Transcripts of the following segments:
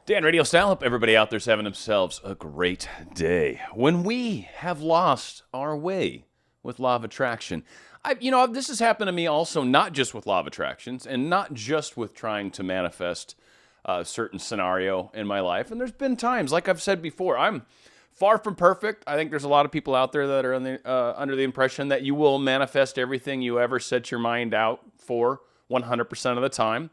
Dan RadioStyle, hope everybody out there's having themselves a great day. When we have lost our way with law of attraction, this has happened to me also, not just with law of attractions and not just with trying to manifest a certain scenario in my life. And there's been times, like I've said before, I'm far from perfect. I think there's a lot of people out there that are under the impression that you will manifest everything you ever set your mind out for 100% of the time.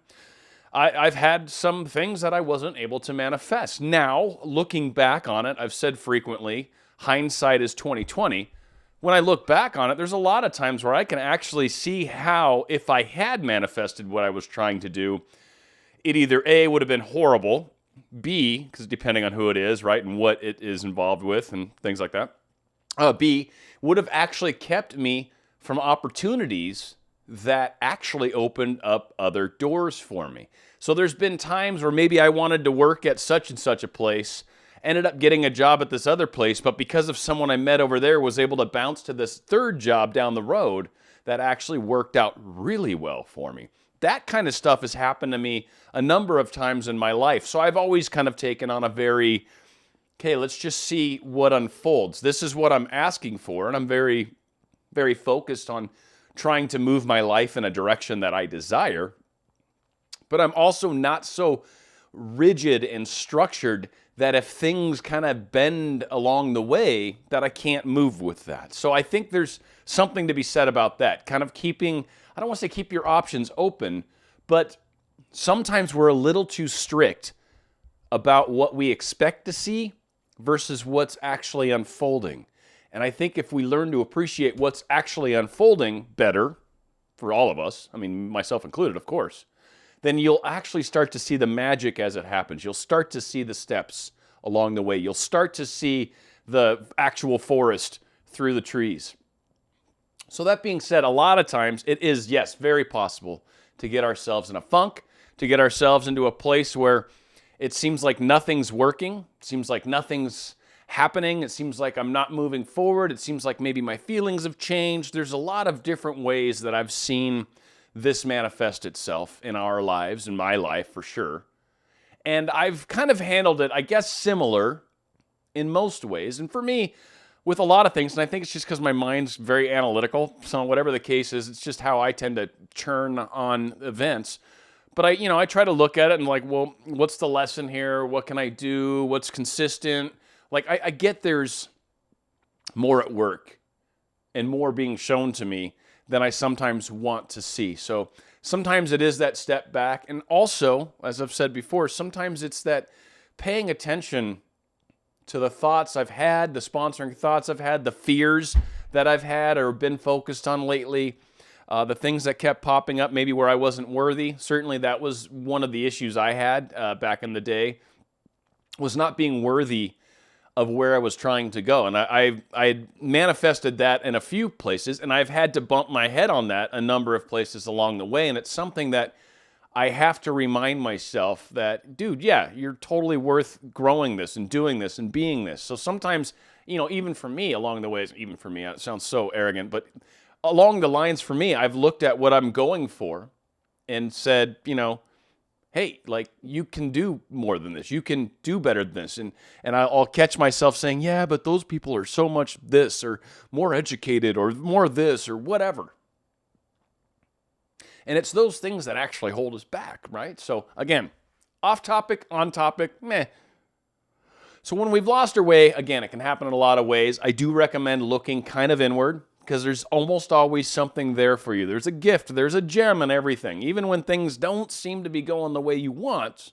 I've had some things that I wasn't able to manifest. Now, looking back on it, I've said frequently, hindsight is 20/20. When I look back on it, there's a lot of times where I can actually see how, if I had manifested what I was trying to do, it either A, would have been horrible, B, because depending on who it is, right, and what it is involved with and things like that, B, would have actually kept me from opportunities that actually opened up other doors for me. So there's been times where maybe I wanted to work at such and such a place, ended up getting a job at this other place, but because of someone I met over there, was able to bounce to this third job down the road that actually worked out really well for me. That kind of stuff has happened to me a number of times in my life. So I've always kind of taken on a very, okay, let's just see what unfolds. This is what I'm asking for, and I'm very, very focused on trying to move my life in a direction that I desire. But I'm also not so rigid and structured that if things kind of bend along the way, that I can't move with that. So I think there's something to be said about that. Kind of keeping, I don't want to say keep your options open, but sometimes we're a little too strict about what we expect to see versus what's actually unfolding. And I think if we learn to appreciate what's actually unfolding better for all of us, I mean, myself included, of course, then you'll actually start to see the magic as it happens. You'll start to see the steps along the way. You'll start to see the actual forest through the trees. So that being said, a lot of times it is, yes, very possible to get ourselves in a funk, to get ourselves into a place where it seems like nothing's working, it seems like nothing's happening, it seems like I'm not moving forward, it seems like maybe my feelings have changed. There's a lot of different ways that I've seen this manifest itself in our lives, in my life for sure. And I've kind of handled it, I guess, similar in most ways. And for me, with a lot of things, and I think it's just because my mind's very analytical, so whatever the case is, it's just how I tend to churn on events. But I try to look at it and like, well, what's the lesson here? What can I do? What's consistent? Like, I get there's more at work and more being shown to me than I sometimes want to see. So sometimes it is that step back. And also, as I've said before, sometimes it's that paying attention to the thoughts I've had, the sponsoring thoughts I've had, the fears that I've had or been focused on lately, the things that kept popping up maybe where I wasn't worthy. Certainly that was one of the issues I had back in the day, was not being worthy of where I was trying to go. And I had manifested that in a few places, and I've had to bump my head on that a number of places along the way. And it's something that I have to remind myself that, dude, yeah, you're totally worth growing this and doing this and being this. So sometimes, even for me along the ways, even for me, it sounds so arrogant, but along the lines for me, I've looked at what I'm going for and said, hey, like, you can do more than this. You can do better than this. And I'll catch myself saying, yeah, but those people are so much this or more educated or more this or whatever. And it's those things that actually hold us back, right? So again, off topic, on topic, meh. So when we've lost our way, again, it can happen in a lot of ways. I do recommend looking kind of inward, because there's almost always something there for you. There's a gift, there's a gem in everything. Even when things don't seem to be going the way you want,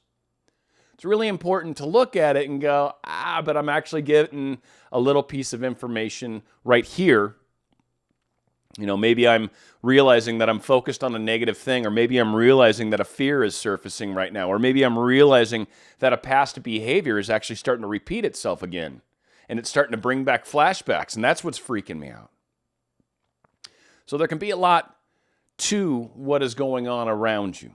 it's really important to look at it and go, but I'm actually getting a little piece of information right here. Maybe I'm realizing that I'm focused on a negative thing, or maybe I'm realizing that a fear is surfacing right now, or maybe I'm realizing that a past behavior is actually starting to repeat itself again, and it's starting to bring back flashbacks, and that's what's freaking me out. So there can be a lot to what is going on around you.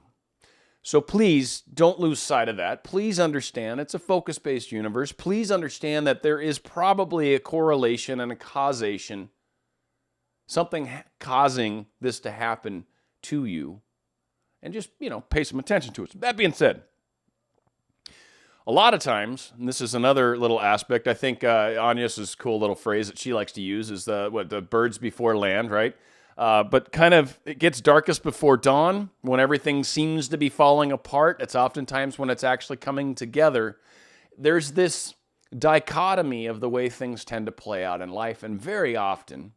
So please don't lose sight of that. Please understand it's a focus-based universe. Please understand that there is probably a correlation and a causation, something causing this to happen to you. And just, pay some attention to it. So that being said, A lot of times, and this is another little aspect, I think Anya's cool little phrase that she likes to use is the birds before land, right? But kind of, it gets darkest before dawn when everything seems to be falling apart. It's oftentimes when it's actually coming together. There's this dichotomy of the way things tend to play out in life. And very often,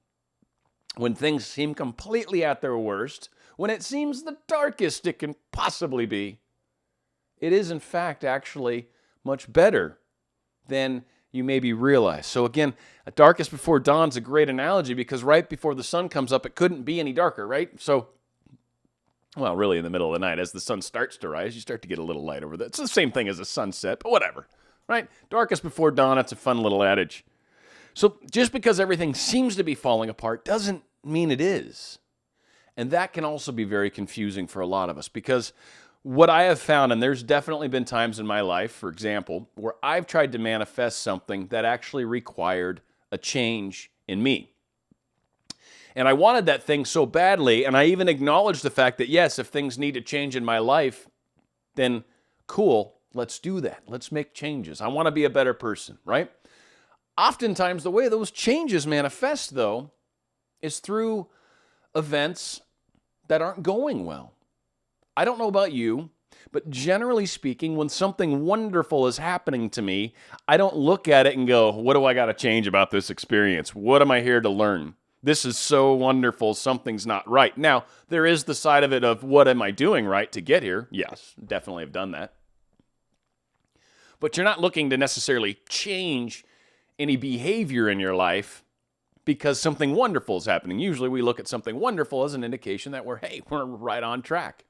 when things seem completely at their worst, when it seems the darkest it can possibly be, it is in fact actually much better than you maybe realize. So again, darkest before dawn's a great analogy because right before the sun comes up, it couldn't be any darker, right? So, well, really in the middle of the night, as the sun starts to rise, you start to get a little light over that. It's the same thing as a sunset, but whatever, right? Darkest before dawn, it's a fun little adage. So just because everything seems to be falling apart doesn't mean it is. And that can also be very confusing for a lot of us because what I have found, and there's definitely been times in my life, for example, where I've tried to manifest something that actually required a change in me. And I wanted that thing so badly, and I even acknowledged the fact that, yes, if things need to change in my life, then cool, let's do that. Let's make changes. I want to be a better person, right? Oftentimes, the way those changes manifest, though, is through events that aren't going well. I don't know about you, but generally speaking, when something wonderful is happening to me, I don't look at it and go, what do I got to change about this experience? What am I here to learn? This is so wonderful, something's not right. Now, there is the side of it of what am I doing right to get here? Yes, definitely have done that. But you're not looking to necessarily change any behavior in your life because something wonderful is happening. Usually we look at something wonderful as an indication that we're right on track.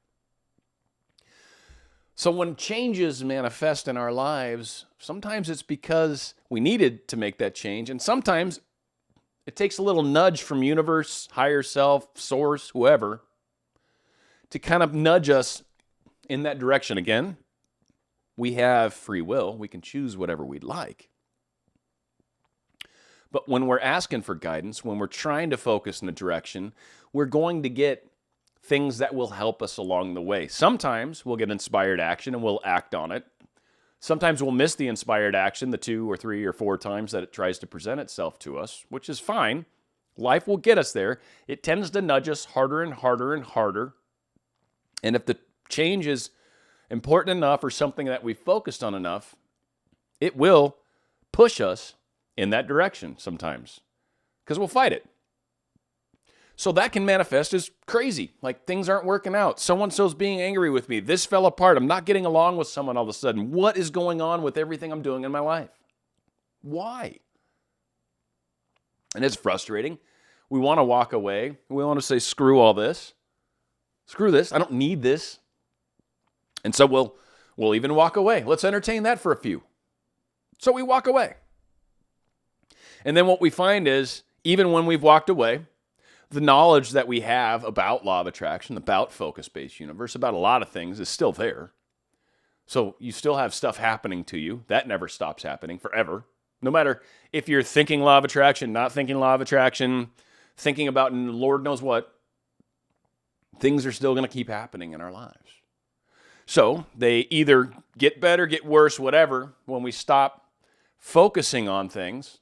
So when changes manifest in our lives, sometimes it's because we needed to make that change, and sometimes it takes a little nudge from universe, higher self, source, whoever, to kind of nudge us in that direction. Again, we have free will. We can choose whatever we'd like. But when we're asking for guidance, when we're trying to focus in a direction, we're going to get things that will help us along the way. Sometimes we'll get inspired action and we'll act on it. Sometimes we'll miss the inspired action the 2 or 3 or 4 times that it tries to present itself to us, which is fine. Life will get us there. It tends to nudge us harder and harder and harder. And if the change is important enough or something that we focused on enough, it will push us in that direction sometimes because we'll fight it. So that can manifest as crazy, like things aren't working out. So-and-so's being angry with me. This fell apart. I'm not getting along with someone all of a sudden. What is going on with everything I'm doing in my life? Why? And it's frustrating. We want to walk away. We want to say, screw all this. Screw this. I don't need this. And so we'll even walk away. Let's entertain that for a few. So we walk away. And then what we find is, even when we've walked away, the knowledge that we have about law of attraction, about focus-based universe, about a lot of things is still there. So you still have stuff happening to you. That never stops happening forever. No matter if you're thinking law of attraction, not thinking law of attraction, thinking about Lord knows what, things are still going to keep happening in our lives. So they either get better, get worse, whatever, when we stop focusing on things.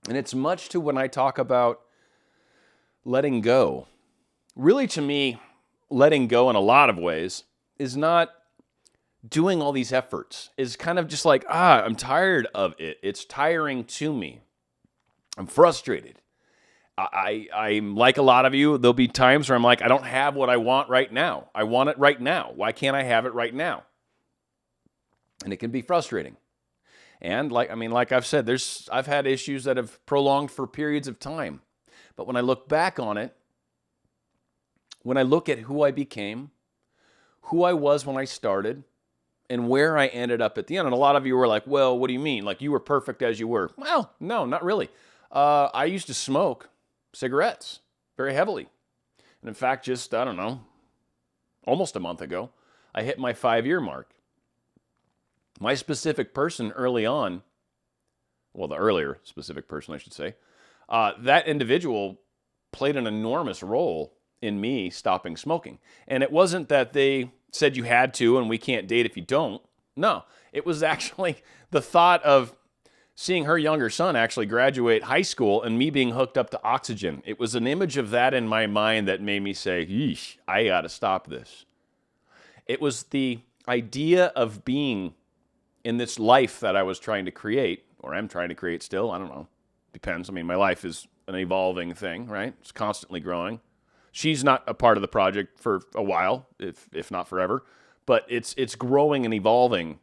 And it's much to when I talk about letting go. Really, to me, letting go in a lot of ways is not doing all these efforts. Is kind of just like, I'm tired of it. It's tiring to me. I'm frustrated. I'm like a lot of you, there'll be times where I'm like, I don't have what I want right now. I want it right now. Why can't I have it right now? And it can be frustrating. And like I've said, I've had issues that have prolonged for periods of time. But when I look back on it, when I look at who I became, who I was when I started, and where I ended up at the end, and a lot of you were like, well, what do you mean? Like you were perfect as you were. Well, no, not really. I used to smoke cigarettes very heavily. And in fact, just, I don't know, almost a month ago, I hit my 5-year mark. My specific person early on, well, the earlier specific person, I should say, that individual played an enormous role in me stopping smoking. And it wasn't that they said you had to and we can't date if you don't. No, it was actually the thought of seeing her younger son actually graduate high school and me being hooked up to oxygen. It was an image of that in my mind that made me say, yeesh, I got to stop this. It was the idea of being in this life that I was trying to create, or am trying to create still. I don't know. Depends. I mean, my life is an evolving thing, right? It's constantly growing. She's not a part of the project for a while, if not forever, but it's growing and evolving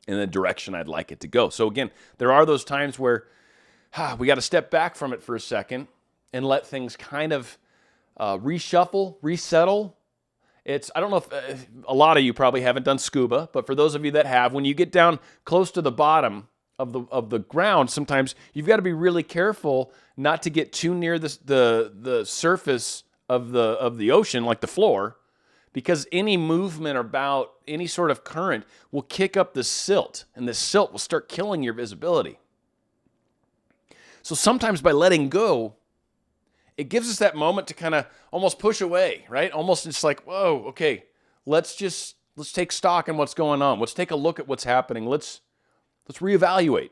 in the direction I'd like it to go. So again, there are those times where we got to step back from it for a second and let things kind of reshuffle, resettle. I don't know if a lot of you probably haven't done scuba, but for those of you that have, when you get down close to the bottom of the ground, sometimes you've got to be really careful not to get too near the surface of the ocean, like the floor, because any movement about any sort of current will kick up the silt, and the silt will start killing your visibility. So sometimes by letting go, it gives us that moment to kind of almost push away, right? Almost it's like, whoa, okay, let's take stock in what's going on. Let's take a look at what's happening. Let's reevaluate.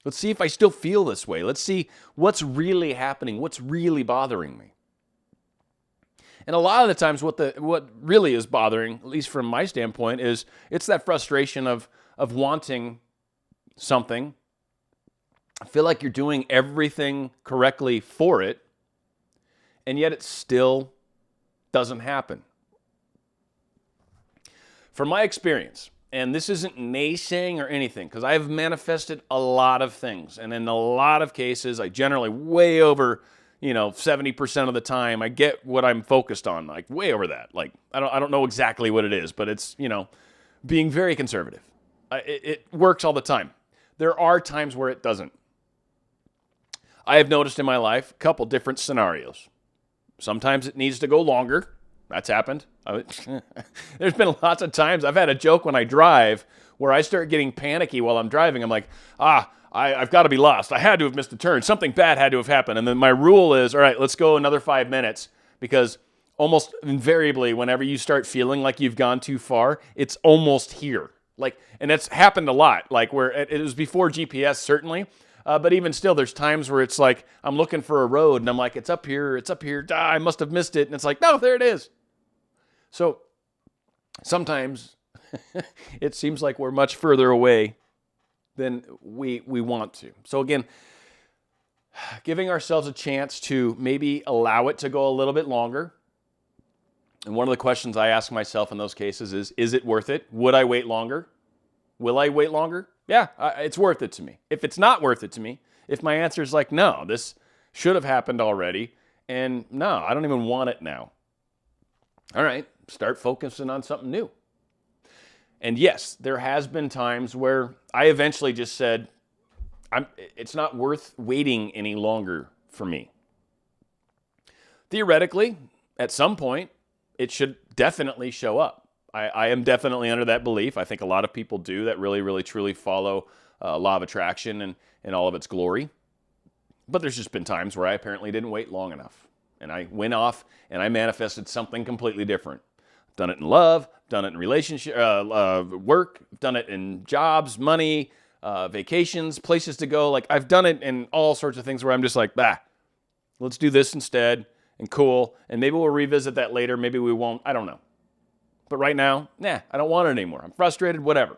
Let's see if I still feel this way. Let's see what's really happening, what's really bothering me. And a lot of the times what really is bothering, at least from my standpoint, is it's that frustration of wanting something. I feel like you're doing everything correctly for it, and yet it still doesn't happen. From my experience, and this isn't naysaying or anything, because I've manifested a lot of things, and in a lot of cases, I generally way over 70% of the time, I get what I'm focused on, like way over that. Like, I don't know exactly what it is, but it's, being very conservative. It works all the time. There are times where it doesn't. I have noticed in my life a couple different scenarios. Sometimes it needs to go longer. That's happened. There's been lots of times I've had a joke when I drive where I start getting panicky while I'm driving. I'm like, I've got to be lost. I had to have missed a turn. Something bad had to have happened. And then my rule is, all right, let's go another 5 minutes, because almost invariably, whenever you start feeling like you've gone too far, it's almost here. And that's happened a lot, where it was before GPS, certainly. But even still, there's times where it's like, I'm looking for a road and I'm like, it's up here. I must have missed it. And it's like, no, there it is. So sometimes it seems like we're much further away than we want to. So again, giving ourselves a chance to maybe allow it to go a little bit longer. And one of the questions I ask myself in those cases is it worth it? Would I wait longer? Will I wait longer? Yeah, it's worth it to me. If it's not worth it to me, if my answer is like, no, this should have happened already, and no, I don't even want it now. All right, start focusing on something new. And yes, there has been times where I eventually just said, it's not worth waiting any longer for me. Theoretically, at some point, it should definitely show up. I am definitely under that belief. I think a lot of people do that really, really, truly follow law of attraction and all of its glory. But there's just been times where I apparently didn't wait long enough. And I went off and I manifested something completely different. I've done it in love, done it in relationship, work, done it in jobs, money, vacations, places to go. I've done it in all sorts of things where I'm just like, let's do this instead, and cool. And maybe we'll revisit that later. Maybe we won't. I don't know. But right now, I don't want it anymore. I'm frustrated, whatever.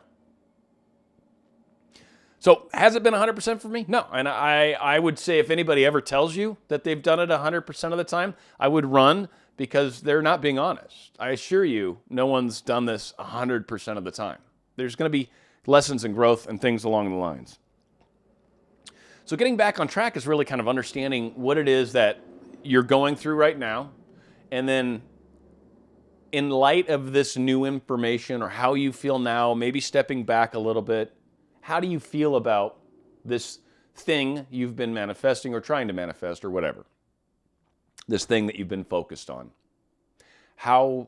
So has it been 100% for me? No. And I would say if anybody ever tells you that they've done it 100% of the time, I would run, because they're not being honest. I assure you, no one's done this 100% of the time. There's going to be lessons and growth and things along the lines. So getting back on track is really kind of understanding what it is that you're going through right now, and then in light of this new information or how you feel now, maybe stepping back a little bit, how do you feel about this thing you've been manifesting or trying to manifest or whatever? This thing that you've been focused on. How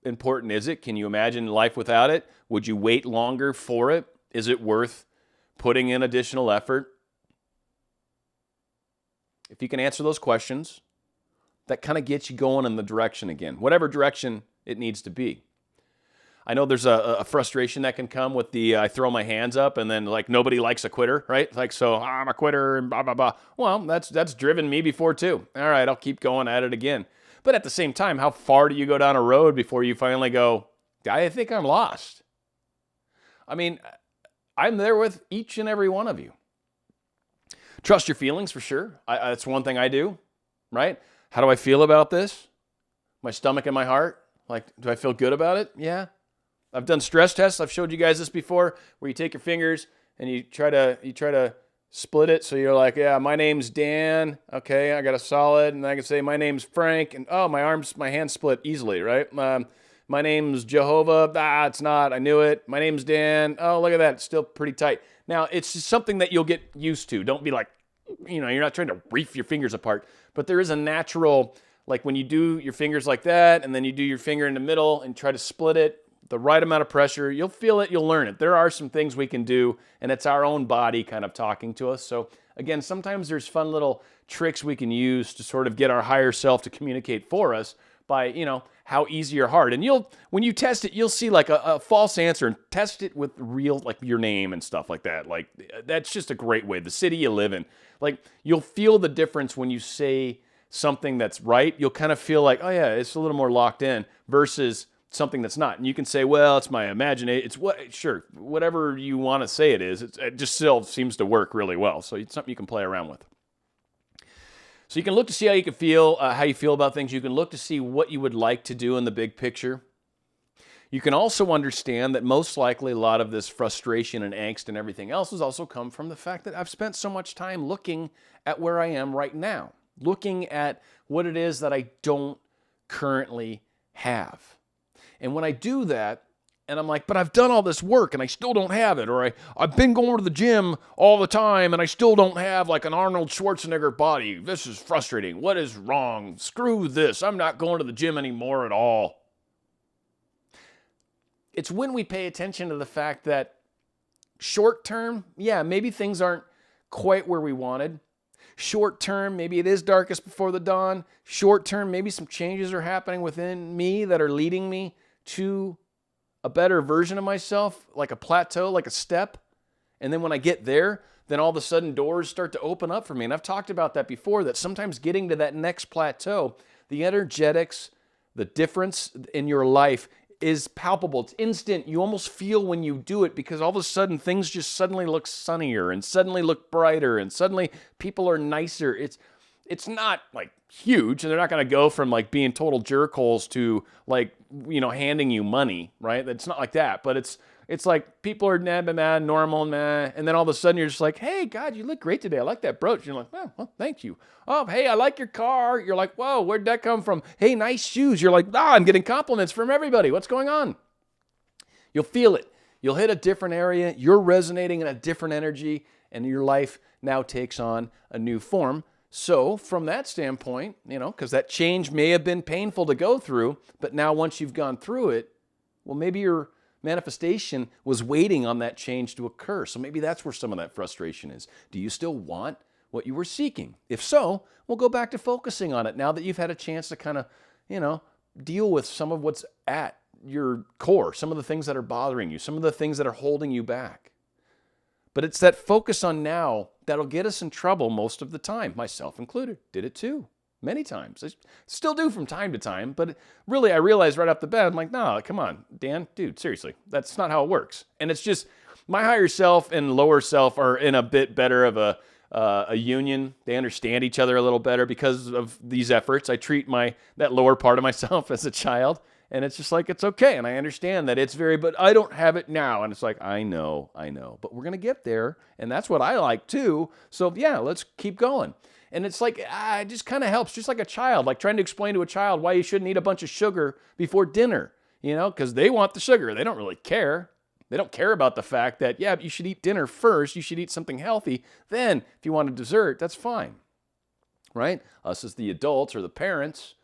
important is it? Can you imagine life without it? Would you wait longer for it? Is it worth putting in additional effort? If you can answer those questions, that kind of gets you going in the direction again, whatever direction it needs to be. I know there's a frustration that can come with the I throw my hands up and then like nobody likes a quitter, right? Like, so I'm a quitter and blah, blah, blah. Well, that's driven me before too. All right, I'll keep going at it again. But at the same time, how far do you go down a road before you finally go, I think I'm lost? I mean, I'm there with each and every one of you. Trust your feelings for sure. That's one thing I do, right? How do I feel about this? My stomach and my heart? Like, do I feel good about it? Yeah. I've done stress tests. I've showed you guys this before, where you take your fingers and you try to split it. So you're like, yeah, my name's Dan. Okay, I got a solid, and I can say my name's Frank, and oh, my hands split easily, right? My name's Jehovah. It's not. I knew it. My name's Dan. Oh, look at that. It's still pretty tight. Now, it's just something that you'll get used to. Don't be like, you're not trying to reef your fingers apart, but there is a natural, like when you do your fingers like that, and then you do your finger in the middle and try to split it, the right amount of pressure, you'll feel it, you'll learn it. There are some things we can do, and it's our own body kind of talking to us. So again, sometimes there's fun little tricks we can use to sort of get our higher self to communicate for us by, how easy or hard. And when you test it, you'll see like a false answer, and test it with real, like your name and stuff like that. Like, that's just a great way. The city you live in, like, you'll feel the difference when you say something that's right. You'll kind of feel like, oh yeah, it's a little more locked in versus something that's not. And you can say, well, it's my imagination. It's whatever you want to say it is. It just still seems to work really well. So it's something you can play around with. So you can look to see how you can feel, how you feel about things. You can look to see what you would like to do in the big picture. You can also understand that most likely a lot of this frustration and angst and everything else has also come from the fact that I've spent so much time looking at where I am right now, looking at what it is that I don't currently have. And when I do that, and I'm like, but I've done all this work and I still don't have it, or I've been going to the gym all the time and I still don't have like an Arnold Schwarzenegger body. This is frustrating. What is wrong? Screw this. I'm not going to the gym anymore at all. It's when we pay attention to the fact that short term, yeah, maybe things aren't quite where we wanted. Short term, maybe it is darkest before the dawn. Short term, maybe some changes are happening within me that are leading me to a better version of myself, like a plateau, like a step. And then when I get there, then all of a sudden doors start to open up for me. And I've talked about that before, that sometimes getting to that next plateau, the energetics, the difference in your life is palpable. It's instant. You almost feel when you do it, because all of a sudden things just suddenly look sunnier and suddenly look brighter and suddenly people are nicer. It's not like huge, and they're not going to go from like being total jerkholes to like, handing you money, right? It's not like that, but it's like people are normal, and then all of a sudden you're just like, hey, God, you look great today. I like that brooch. You're like, oh, well, thank you. Oh, hey, I like your car. You're like, whoa, where'd that come from? Hey, nice shoes. You're like, I'm getting compliments from everybody. What's going on? You'll feel it. You'll hit a different area. You're resonating in a different energy, and your life now takes on a new form. So from that standpoint, because that change may have been painful to go through, but now once you've gone through it, well, maybe your manifestation was waiting on that change to occur. So maybe that's where some of that frustration is. Do you still want what you were seeking? If so, we'll go back to focusing on it now that you've had a chance to kind of, deal with some of what's at your core, some of the things that are bothering you, some of the things that are holding you back. But it's that focus on now that'll get us in trouble most of the time, myself included. Did it too, many times. I still do from time to time, but really I realized right off the bat, I'm like, no, come on, Dan, dude, seriously, that's not how it works. And it's just my higher self and lower self are in a bit better of a union. They understand each other a little better because of these efforts. I treat that lower part of myself as a child. And it's just like, it's okay. And I understand that but I don't have it now. And it's like, I know. But we're going to get there. And that's what I like too. So yeah, let's keep going. And it's like, it just kind of helps. Just like a child, like trying to explain to a child why you shouldn't eat a bunch of sugar before dinner, because they want the sugar. They don't really care. They don't care about the fact that, yeah, you should eat dinner first. You should eat something healthy. Then if you want a dessert, that's fine. Right? Us as the adults or the parents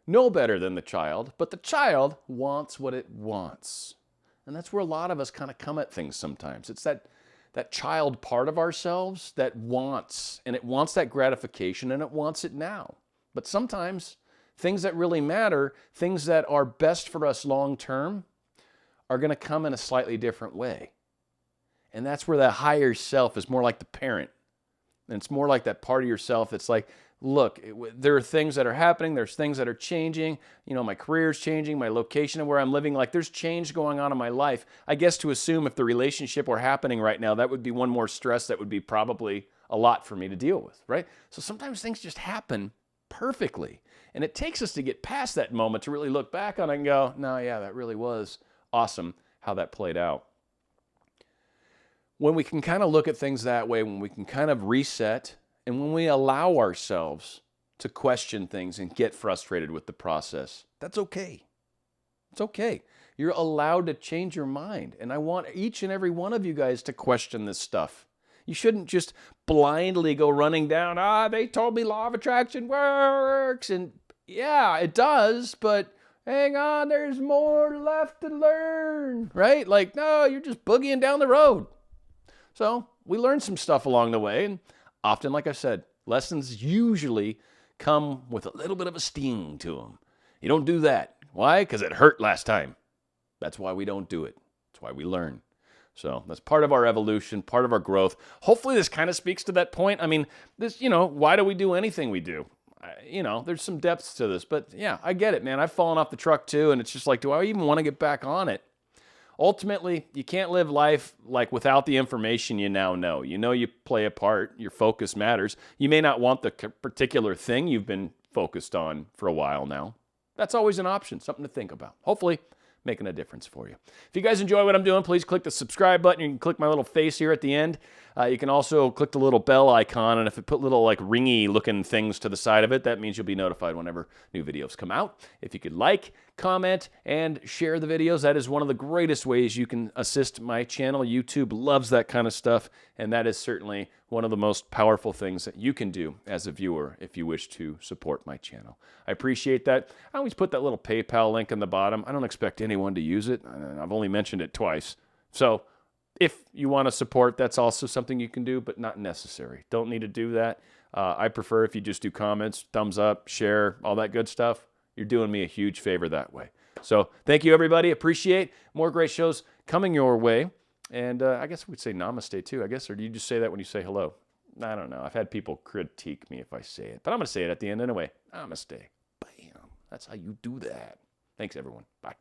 know better than the child, but the child wants what it wants. And that's where a lot of us kind of come at things sometimes. It's that child part of ourselves that wants, and it wants that gratification, and it wants it now. But sometimes things that really matter, things that are best for us long term, are going to come in a slightly different way. And that's where that higher self is more like the parent. And it's more like that part of yourself that's like, look, there are things that are happening. There's things that are changing. You know, my career's changing, my location of where I'm living. Like, there's change going on in my life. I guess to assume if the relationship were happening right now, that would be one more stress that would be probably a lot for me to deal with, right? So sometimes things just happen perfectly. And it takes us to get past that moment to really look back on it and go, no, yeah, that really was awesome how that played out. When we can kind of look at things that way, when we can kind of reset, and when we allow ourselves to question things and get frustrated with the process, that's okay. It's okay. You're allowed to change your mind. And I want each and every one of you guys to question this stuff. You shouldn't just blindly go running down, they told me law of attraction works. And yeah, it does, but hang on, there's more left to learn, right? Like, no, you're just boogieing down the road. So we learned some stuff along the way, and often, like I said, lessons usually come with a little bit of a sting to them. You don't do that. Why? Because it hurt last time. That's why we don't do it. That's why we learn. So that's part of our evolution, part of our growth. Hopefully this kind of speaks to that point. I mean, this, why do we do anything we do? There's some depths to this, but yeah, I get it, man. I've fallen off the truck too, and it's just like, do I even want to get back on it? Ultimately, you can't live life like without the information you now know. You know you play a part, your focus matters. You may not want the particular thing you've been focused on for a while now. That's always an option, something to think about. Hopefully, making a difference for you. If you guys enjoy what I'm doing, please click the subscribe button. You can click my little face here at the end. You can also click the little bell icon, and if it put little like ringy looking things to the side of it, that means you'll be notified whenever new videos come out. If you could like, comment, and share the videos, that is one of the greatest ways you can assist my channel. YouTube loves that kind of stuff, and that is certainly one of the most powerful things that you can do as a viewer if you wish to support my channel. I appreciate that. I always put that little PayPal link in the bottom. I don't expect anyone to use it. I've only mentioned it twice. So if you want to support, that's also something you can do, but not necessary. Don't need to do that. I prefer if you just do comments, thumbs up, share, all that good stuff. You're doing me a huge favor that way. So thank you, everybody. Appreciate more great shows coming your way. And I guess we'd say namaste too, I guess. Or do you just say that when you say hello? I don't know. I've had people critique me if I say it. But I'm going to say it at the end anyway. Namaste. Bam. That's how you do that. Thanks, everyone. Bye.